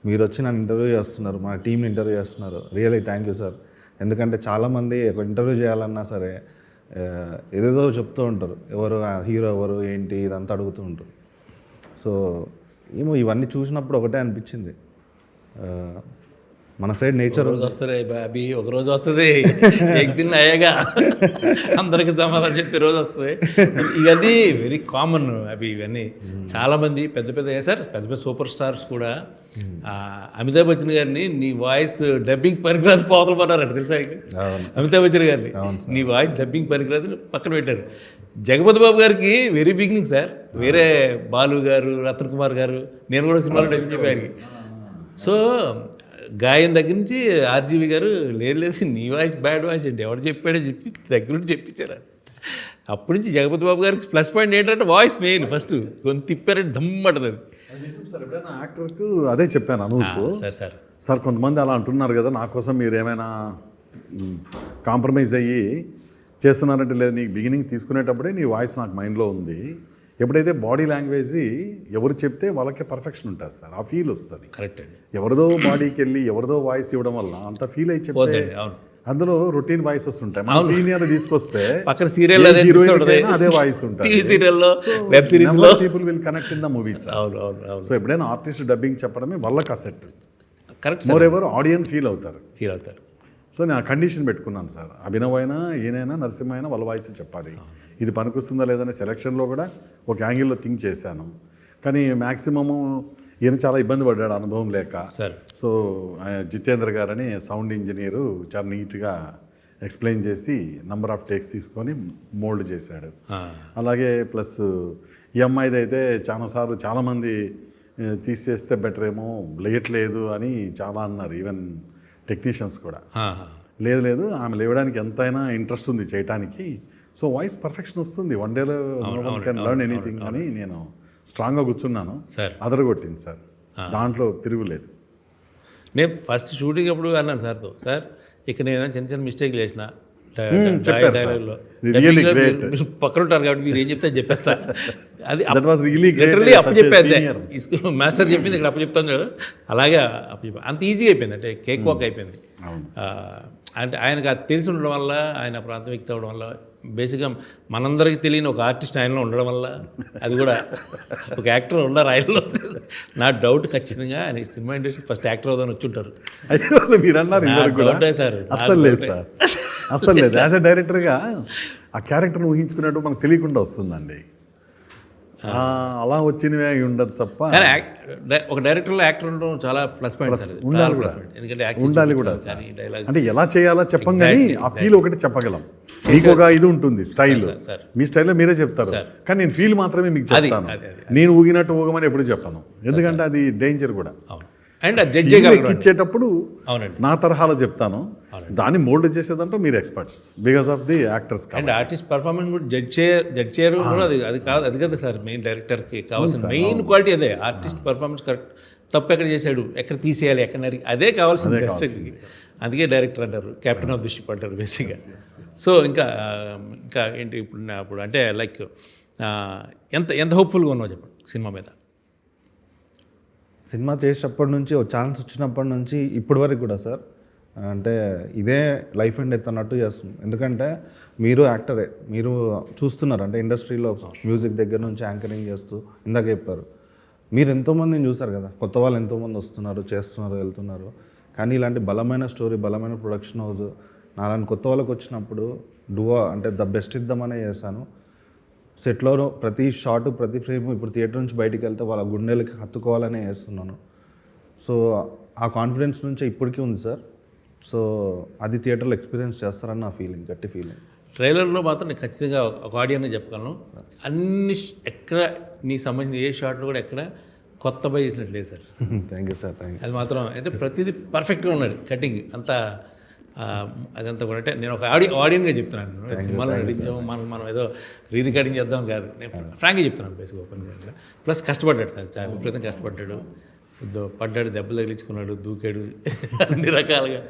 మీరు వచ్చి నన్ను ఇంటర్వ్యూ చేస్తున్నారు, మన టీంని ఇంటర్వ్యూ చేస్తున్నారు. Really thank you sir. ఎందుకంటే చాలామంది ఒక ఇంటర్వ్యూ చేయాలన్నా సరే ఏదేదో చెప్తూ ఉంటారు, ఎవరు హీరో ఎవరు ఏంటి ఇదంతా అడుగుతూ ఉంటారు. సో ఏమో ఇవన్నీ చూసినప్పుడు ఒకటే అనిపించింది, మన సైడ్ నేచర్ రోజు వస్తుంది అభి, ఒక రోజు వస్తుంది ఎగ్దిన్ అయ్యాగా అందరికి సమాధానం చెప్పే రోజు వస్తుంది. ఇవన్నీ వెరీ కామన్ అభి. ఇవన్నీ చాలామంది పెద్ద పెద్ద సూపర్ స్టార్స్ కూడా అమితాబ్ బచ్చన్ గారిని నీ వాయిస్ డబ్బింగ్ పనికిరాదు పోతలు పడ్డారంట తెలుసా? అమితాబ్ బచ్చన్ గారిని నీ వాయిస్ డబ్బింగ్ పనికిరాదు పక్కన పెట్టారు. జగపతి బాబు గారికి వెరీ బిగినింగ్ సార్, వేరే బాలు గారు, రతన్ కుమార్ గారు, నేను కూడా సినిమాలో డబ్బింగ్ చెప్పాను. సో గాయం దగ్గర నుంచి ఆర్జీవి గారు లేదు నీ వాయిస్ బ్యాడ్ వాయిస్ అంటే ఎవరు చెప్పాడో చెప్పి దగ్గర నుంచి చెప్పించారు. అప్పటి నుంచి జగపతి బాబు గారికి ప్లస్ పాయింట్ ఏంటంటే వాయిస్ మెయిన్. ఫస్ట్ కొంత తిప్పారంటే దమ్మంటది. సార్ ఎప్పుడైనా యాక్టర్కు అదే చెప్పాను అనుకు సార్ సార్ సార్ కొంతమంది అలా అంటున్నారు కదా, నా కోసం మీరు ఏమైనా కాంప్రమైజ్ అయ్యి చేస్తున్నారంటే లేదు, నీకు బిగినింగ్ తీసుకునేటప్పుడే నీ వాయిస్ నాకు మైండ్లో ఉంది. ఎప్పుడైతే బాడీ లాంగ్వేజ్ ఎవరు చెప్తే వాళ్ళకే పర్ఫెక్షన్ ఉంటుంది సార్, ఆ ఫీల్ వస్తుంది. కరెక్ట్ అండి. ఎవరిదో బాడీకి వెళ్ళి ఎవరిదో వాయిస్ ఇవ్వడం వల్ల అంత ఫీల్ అయ్యి చెప్తే పోతుంది. అవును. అందులో రొటీన్ వాయిసెస్ ఉంటాయి. మన సీనియర్ తీసుకొస్తే పక్కన సీరియల్ అదే వాయిస్ ఉంటుంది. టీవీ సీరియల్లో, వెబ్ సిరీస్లో people will connect in the movies. అవును అవును అవును. సో ఎప్పుడైనా ఆర్టిస్ట్ డబ్బింగ్ చెప్పడమే వాళ్ళకి asset. Correct. More ever audience feel అవుతారు. ఫీల్ అవుతారు. సో నేను ఆ కండిషన్ పెట్టుకున్నాను సార్, అభినవ్ అయినా ఈయనైనా నరసింహ అయినా వాళ్ళ వాయిస్ చెప్పాలి. ఇది పనికొస్తుందా లేదనే సెలక్షన్లో కూడా ఒక యాంగిల్లో థింక్ చేశాను. కానీ మ్యాక్సిమము ఈయన చాలా ఇబ్బంది పడ్డాడు అనుభవం లేక. సార్ సో జితేంద్ర గారని సౌండ్ ఇంజనీరు చాలా నీట్గా ఎక్స్ప్లెయిన్ చేసి నంబర్ ఆఫ్ టేక్స్ తీసుకొని మోల్డ్ చేశాడు. అలాగే ప్లస్ ఈ అమ్మాయిది అయితే చాలాసార్లు చాలామంది తీసేస్తే బెటర్ ఏమో, లేయట్లేదు అని చాలా అన్నారు. ఈవెన్ టెక్నీషియన్స్ కూడా లేదు ఆమె లేవడానికి ఎంతైనా ఇంట్రెస్ట్ ఉంది చేయటానికి. సో వాయిస్ పర్ఫెక్షన్ వస్తుంది, వన్ డేలో కెన్ లెర్న్ ఎనీథింగ్ అని నేను స్ట్రాంగ్గా కూర్చున్నాను. అదరగొట్టింది సార్, దాంట్లో తిరుగులేదు. నేను ఫస్ట్ షూటింగ్ అప్పుడు అన్నాను సార్తో, సార్ ఇక్కడ నేను చిన్న చిన్న మిస్టేక్లు చేసిన డైలాగ్లో, పక్కన ఉంటారు కాబట్టి మీరు ఏం చెప్తే చెప్పేస్తా. అది అప్పచెప్పేది మాస్టర్ చెప్పింది ఇక్కడ అప్పచెప్తాను కదా, అలాగే అప్పచెప్పా. అంత ఈజీగా అయిపోయింది, అంటే కేక్ వాక్ అయిపోయింది. అంటే ఆయనకు అది తెలిసి ఉండడం వల్ల, ఆయన ప్రాంత వ్యక్తి అవ్వడం వల్ల, బేసిక్గా మనందరికీ తెలియని ఒక ఆర్టిస్ట్ ఆయనలో ఉండడం వల్ల, అది కూడా ఒక యాక్టర్ ఉన్నారు ఆయనలో. నా డౌట్ ఖచ్చితంగా ఆయన సినిమా ఇండస్ట్రీ ఫస్ట్ యాక్టర్ అవుదాని వచ్చి ఉంటారు. అయ్యో మీరు అన్నారు సార్. అస్సలు లేదు సార్, అస్సలు లేదు. యాజ్ అ డైరెక్టర్గా ఆ క్యారెక్టర్ని ఊహించుకున్నట్టు మనకు తెలియకుండా వస్తుందండి. అలా వచ్చినవే అయి ఉండదు తప్ప. కానీ ఒక డైరెక్టర్లో యాక్టర్ ఉండడం చాలా ప్లస్ పాయింట్ ఉండాలి కూడా, ఎందుకంటే ఉండాలి కూడా. అంటే ఎలా చేయాలో చెప్పం కానీ ఆ ఫీల్ ఒకటి చెప్పగలం. మీకు ఒక ఇది ఉంటుంది స్టైల్, మీ స్టైల్లో మీరే చెప్తారు, కానీ నేను ఫీల్ మాత్రమే మీకు చెప్తాను. నేను ఊగినట్టు ఊగమని ఎప్పుడు చెప్పాను, ఎందుకంటే అది డేంజర్ కూడా. అండ్ జడ్జ్ ఇచ్చేటప్పుడు అవునండి నా తరహాలో చెప్తాను, దాన్ని మోల్డ్ చేసేదంటే మీరు experts because of the actors. And artist performance కూడా జడ్జ్ చేయరు కూడా, అది కాదు, అది కదా సార్ మెయిన్ డైరెక్టర్కి కావాల్సిన మెయిన్ క్వాలిటీ అదే. ఆర్టిస్ట్ పర్ఫార్మెన్స్ కరెక్ట్, తప్పు ఎక్కడ చేశాడు, ఎక్కడ తీసేయాలి, ఎక్కడ నరికి, అదే కావాల్సింది దర్శకుడికి. అందుకే డైరెక్టర్ అంటారు, కెప్టెన్ ఆఫ్ ది షిప్ అంటారు బేసిక్గా. సో ఇంకా ఏంటి ఇప్పుడు అంటే లైక్ ఎంత హోప్ఫుల్గా ఉన్నావు చెప్పండి సినిమా మీద? సినిమా చేసేటప్పటి నుంచి, ఒక ఛాన్స్ వచ్చినప్పటి నుంచి ఇప్పటి వరకు కూడా సార్, అంటే ఇదే లైఫ్ అండ్ డెత్ అన్నట్టు చేస్తుంది. ఎందుకంటే మీరు యాక్టరే, మీరు చూస్తున్నారు, అంటే ఇండస్ట్రీలో మ్యూజిక్ దగ్గర నుంచి యాంకరింగ్ చేస్తూ ఇందాక చెప్పారు, మీరు ఎంతోమందిని చూసారు కదా, కొత్త వాళ్ళు ఎంతోమంది వస్తున్నారు, చేస్తున్నారు, వెళ్తున్నారు. కానీ ఇలాంటి బలమైన స్టోరీ, బలమైన ప్రొడక్షన్ హౌస్ నాలాంటి కొత్త వాళ్ళకి వచ్చినప్పుడు అంటే ద బెస్ట్ ఇద్దామనే చేశాను. సెట్లో ప్రతి షాట్, ప్రతి ఫ్రేమ్ ఇప్పుడు థియేటర్ నుంచి బయటికి వెళ్తే వాళ్ళ గుండెలకి హత్తుకోవాలనే చేస్తున్నాను. సో ఆ కాన్ఫిడెన్స్ నుంచి ఇప్పటికీ ఉంది సార్. సో అది థియేటర్లో ఎక్స్పీరియన్స్ చేస్తారని నా ఫీలింగ్, గట్టి ఫీలింగ్. ట్రైలర్లో మాత్రం నేను ఖచ్చితంగా ఒక ఆడియన్నే చెప్పగలను, అన్ని ఎక్కడ నీకు సంబంధించిన ఏ షాట్లో కూడా ఎక్కడ కొత్త బై చేసినట్టు లేదు sir. Thank you sir, thank you. అది మాత్రం అంటే ప్రతిదీ పర్ఫెక్ట్గా ఉన్నాడు, కటింగ్ అంతా అదంతా కూడా. అంటే నేను ఒక ఆడియన్గా చెప్తున్నాను, సినిమాలో నటించాము మనం ఏదో రికార్డింగ్ చేద్దాం కాదు, నేను ఫ్రాంక్గా చెప్తున్నాను బేసిక్గా ఓపెన్గా. ప్లస్ కష్టపడ్డాడు సార్, చాలా విపరీతంగా కష్టపడ్డాడు, పడ్డాడు, దెబ్బలు తగిలించుకున్నాడు, దూకాడు, అన్ని రకాలుగా.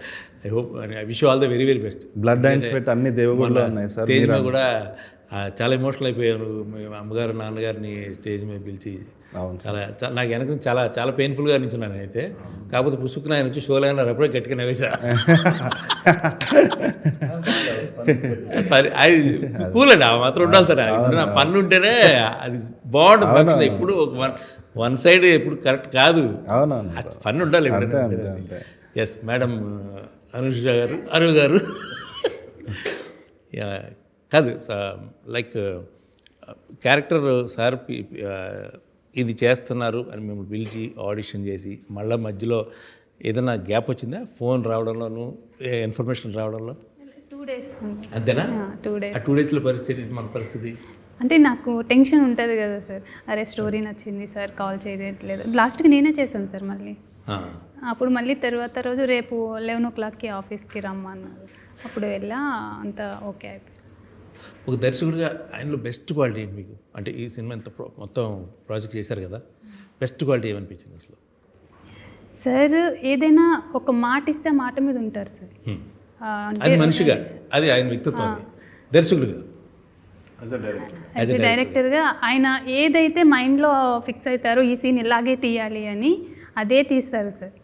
I hope, I wish all the very very best. Blood and sweat అన్ని దేవుళ్ళు ఉన్నాయి సార్. స్టేజ్ మీద కూడా చాలా ఎమోషనల్ అయిపోయారు, అమ్మగారు నాన్నగారిని స్టేజ్ మీద పిలిచి. చాలా నాకు వెనక చాలా పెయిన్ఫుల్గా అనిపించున్నాను అయితే. కాకపోతే పుసుకుని ఆయన వచ్చి షోలో అయినారు, అప్పుడే గట్టిగా నవ్వేసా. అది కూల్ అండి, ఆ మాత్రం ఉండాలి సార్. నా ఫన్ ఉంటేనే అది బాగుంటుంది ఫంక్షన్. ఎప్పుడు వన్ సైడ్ ఎప్పుడు కరెక్ట్ కాదు, ఫన్ ఉండాలి. ఎస్ మేడం అరుణ్ గారు కాదు, లైక్ క్యారెక్టర్ సార్ ఇది చేస్తున్నారు అని మిమ్మల్ని పిలిచి ఆడిషన్ చేసి మళ్ళీ మధ్యలో ఏదైనా గ్యాప్ వచ్చిందా, ఫోన్ రావడంలోనూ ఇన్ఫర్మేషన్ రావడంలో? 2 days అంతేనా? 2 days. ఆ 2 daysలో పరిస్థితి, మన పరిస్థితి అంటే నాకు టెన్షన్ ఉంటుంది కదా సార్, అరే స్టోరీ నచ్చింది సార్, కాల్ చేయట్లేదు. లాస్ట్కి నేనే చేశాను సార్ మళ్ళీ. అప్పుడు మళ్ళీ తర్వాత రోజు రేపు 11 o'clockకి ఆఫీస్కి రమ్మన్నారు. అప్పుడు వెళ్ళా, అంతా ఓకే అయిపోయింది. ఒక దర్శకుడిగా ఆయనలో బెస్ట్ క్వాలిటీ ఏంటి మీకు? అంటే ఈ సినిమా ఇంత మొత్తం ప్రాజెక్ట్ చేశారు కదా, బెస్ట్ క్వాలిటీ ఏమనిపించింది అసలు? సార్ ఏదైనా ఒక మాట ఇస్తే ఆ మాట మీద ఉంటారు సార్. అది మనిషిగా, అది ఆయన వ్యక్తిత్వం, దర్శకులుగా యాజ్ ఎ డైరెక్టర్గా ఆయన ఏదైతే మైండ్లో ఫిక్స్ అవుతారో ఈ సీన్ ఇలాగే తీయాలి అని అదే తీస్తారు సార్.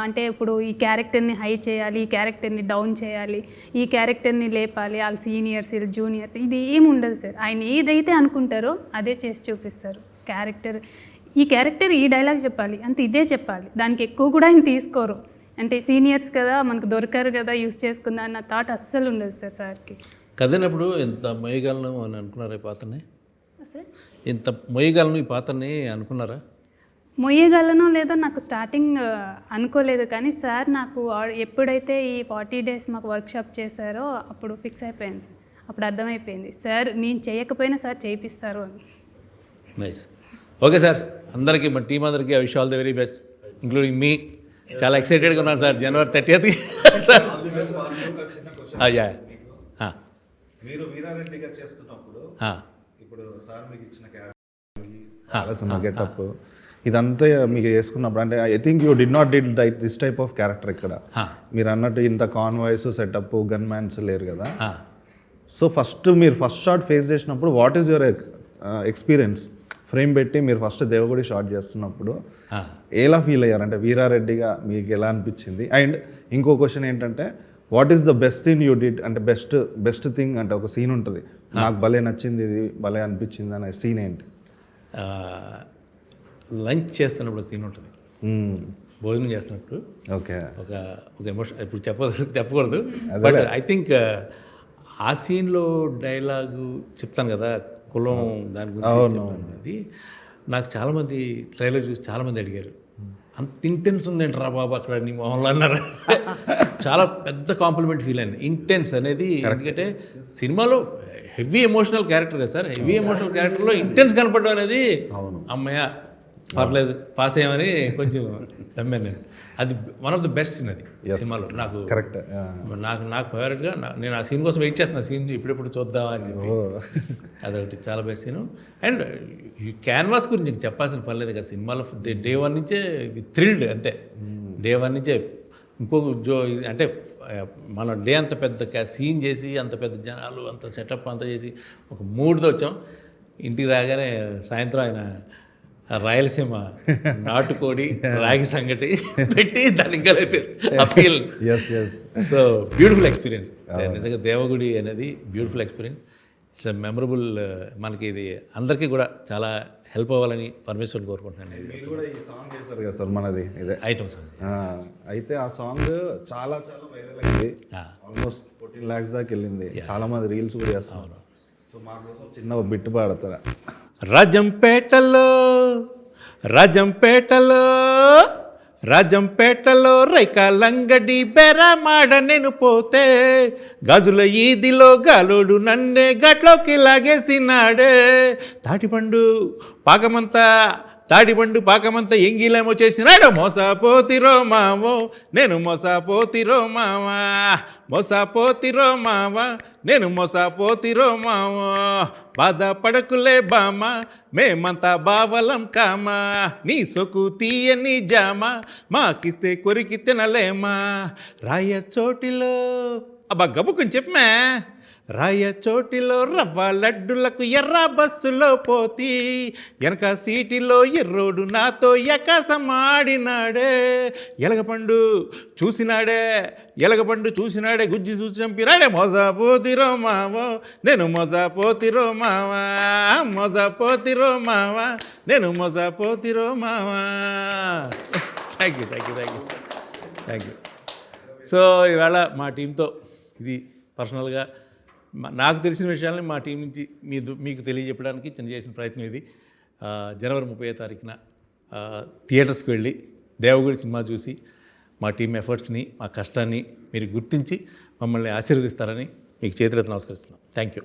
అంటే ఇప్పుడు ఈ క్యారెక్టర్ని హై చేయాలి, ఈ క్యారెక్టర్ని డౌన్ చేయాలి, ఈ క్యారెక్టర్ని లేపాలి, వాళ్ళ సీనియర్స్ వీళ్ళు జూనియర్స్, ఇది ఏమి ఉండదు సార్. ఆయన ఏదైతే అనుకుంటారో అదే చేసి చూపిస్తారు. ఈ క్యారెక్టర్ ఈ డైలాగ్ చెప్పాలి అంతే, ఇదే చెప్పాలి, దానికి ఎక్కువ కూడా ఆయన తీసుకోరు. అంటే సీనియర్స్ కదా మనకు దొరకరు కదా యూస్ చేసుకుందా అన్న థాట్ అస్సలు ఉండదు సార్ సార్కి. కదినప్పుడు ఇంత మొయ్యగలను అని అనుకున్నారా ఈ పాత్రని? సార్ ఇంత మొయ్యగలను ఈ పాత్రని అనుకున్నారా? మొయ్యగలను లేదో నాకు స్టార్టింగ్ అనుకోలేదు, కానీ సార్ నాకు ఎప్పుడైతే ఈ 40 days మాకు వర్క్షాప్ చేశారో అప్పుడు ఫిక్స్ అయిపోయింది సార్. అప్పుడు అర్థమైపోయింది సార్ నేను చేయకపోయినా సార్ చేయిస్తారు అని. నైస్. ఓకే సార్, అందరికీ మన టీం అందరికీ I wish all the very best, including me. చాలా ఎక్సైటెడ్గా ఉన్నాను సార్ January 30th. మీరు వీరారెడ్డిగా చేస్తున్నప్పుడు ఇప్పుడు సార్ మీకు ఇచ్చిన క్యారెక్టర్ గెటప్ ఇదంతా మీకు వేసుకున్నప్పుడు అంటే I think you did not did this type of character ఇక్కడ. మీరు అన్నట్టు ఇంత కాన్వాయ్స్ సెటప్ గన్ మ్యాన్స్ లేరు కదా. సో మీరు ఫస్ట్ షాట్ ఫేస్ చేసినప్పుడు what is your experience? Frame పెట్టి మీరు ఫస్ట్ దేవగుడి షాట్ చేస్తున్నప్పుడు ఎలా ఫీల్ అయ్యారు? అంటే వీరారెడ్డిగా మీకు ఎలా అనిపించింది? అండ్ ఇంకో క్వశ్చన్ ఏంటంటే what is the best thing you did? అంటే బెస్ట్ థింగ్ అంటే ఒక సీన్ ఉంటుంది, నాకు భలే నచ్చింది, ఇది భలే అనిపించింది అనే సీన్ ఏంటి? లంచ్ చేస్తున్నప్పుడు సీన్ ఉంటుంది, భోజనం చేస్తున్నప్పుడు. ఓకే, ఒక ఎమోషన్ ఇప్పుడు చెప్పకూడదు, బట్ ఐ థింక్ ఆ సీన్లో డైలాగు చెప్తాను కదా, కులం దాని గురించి. అది నాకు చాలామంది ట్రైలర్ చూసి చాలామంది అడిగారు, అంత ఇంటెన్స్ ఉందేంటి రా బాబు అక్కడ నీ మొహంలో అన్నారు. చాలా పెద్ద కాంప్లిమెంట్ ఫీల్ అయింది. ఇంటెన్స్ అనేది ఎందుకంటే సినిమాలో హెవీ ఎమోషనల్ క్యారెక్టర్ కదా సార్, హెవీ ఎమోషనల్ క్యారెక్టర్లో ఇంటెన్స్ కనపడడం అనేది అమ్మయ్య పర్లేదు పాస్ అయ్యామని కొంచెం నమ్మాను నేను. అది one of the best scene అది సినిమాలో నాకు. కరెక్ట్. నాకు ఫేవరెట్గా నేను ఆ సీన్ కోసం వెయిట్ చేస్తున్నా, సీన్ ఇప్పుడెప్పుడు చూద్దామా అని చెప్పి. అదొకటి చాలా బెస్ట్ సీను. అండ్ ఈ క్యాన్వాస్ గురించి చెప్పాల్సిన పర్లేదు కదా, సినిమాలో డే 1 నుంచే థ్రిల్డ్ అంతే. డే 1 నుంచే అంటే మన డే అంత పెద్ద సీన్ చేసి అంత పెద్ద జనాలు అంత సెటప్ అంతా చేసి ఒక మూడ్తో వచ్చాం. ఇంటికి రాగానే సాయంత్రం ఆయన రాయలసీమ నాటుకోడి రాగి సంగటి పెట్టి దాన్ని ఇంకా అయిపోయారు ఆ ఫీల్. సో బ్యూటిఫుల్ ఎక్స్పీరియన్స్ నిజంగా. దేవగుడి అనేది బ్యూటిఫుల్ ఎక్స్పీరియన్స్. It's memorable. మనకి ఇది అందరికీ కూడా చాలా హెల్ప్ అవ్వాలని పరమేశ్వరుని కోరుకుంటున్నాను. మీరు కూడా ఈ సాంగ్ చేశారు కదా సార్, మనది ఇదే ఐటమ్ సాంగ్. అయితే ఆ సాంగ్ చాలా వైరల్ అయింది, ఆల్మోస్ట్ 14 lakhs దాకా వెళ్ళింది. చాలా మంది రీల్స్ కూడా చేస్తున్నారు. సో మా కోసం చిన్న బిట్టు పాడతారా? రాజంపేటలో రైకాలంగడి బెరమాడ నేను పోతే గాజుల ఈదిలో గాలోడు నన్నే గట్లోకి లాగేసినాడే. తాటిపండు పాకమంతా ఎంగిలేమో చేసినాడు. మోసపోతిరో మావో నేను మోసపోతిరో మావా, నేను మోసపోతిరో మావో. బాధపడకులే బామా మేమంతా బావలం కామా, నీ సొకు తీయని జామా మాకిస్తే కొరికి తినలేమా. రాయచోటిలో అబ్బా గబుకుని చెప్పమే. రాయచోటిలో రవ్వ లడ్డులకు ఎర్ర బస్సులో పోతి, వెనక సీటిలో ఎర్రోడు నాతో ఎకసమాడినాడే. ఎలగపండు చూసినాడే గుజ్జి చూసి చంపినాడే. మోసపోతిరో మావో నేను మోసపోతిరో మావా, నేను మోసపోతిరో మావా. Thank you. సో ఇవాళ మా టీంతో ఇది పర్సనల్గా నాకు తెలిసిన విషయాలని మా టీం నుంచి మీకు తెలియజెప్పడానికి చిన్న చేసిన ప్రయత్నం ఇది. January 30th థియేటర్స్కి వెళ్ళి దేవగుడి సినిమా చూసి మా టీం ఎఫర్ట్స్ని మా కష్టాన్ని మీరు గుర్తించి మమ్మల్ని ఆశీర్వదిస్తారని మీకు చేతులెత్తి నమస్కరిస్తున్నాం. Thank you.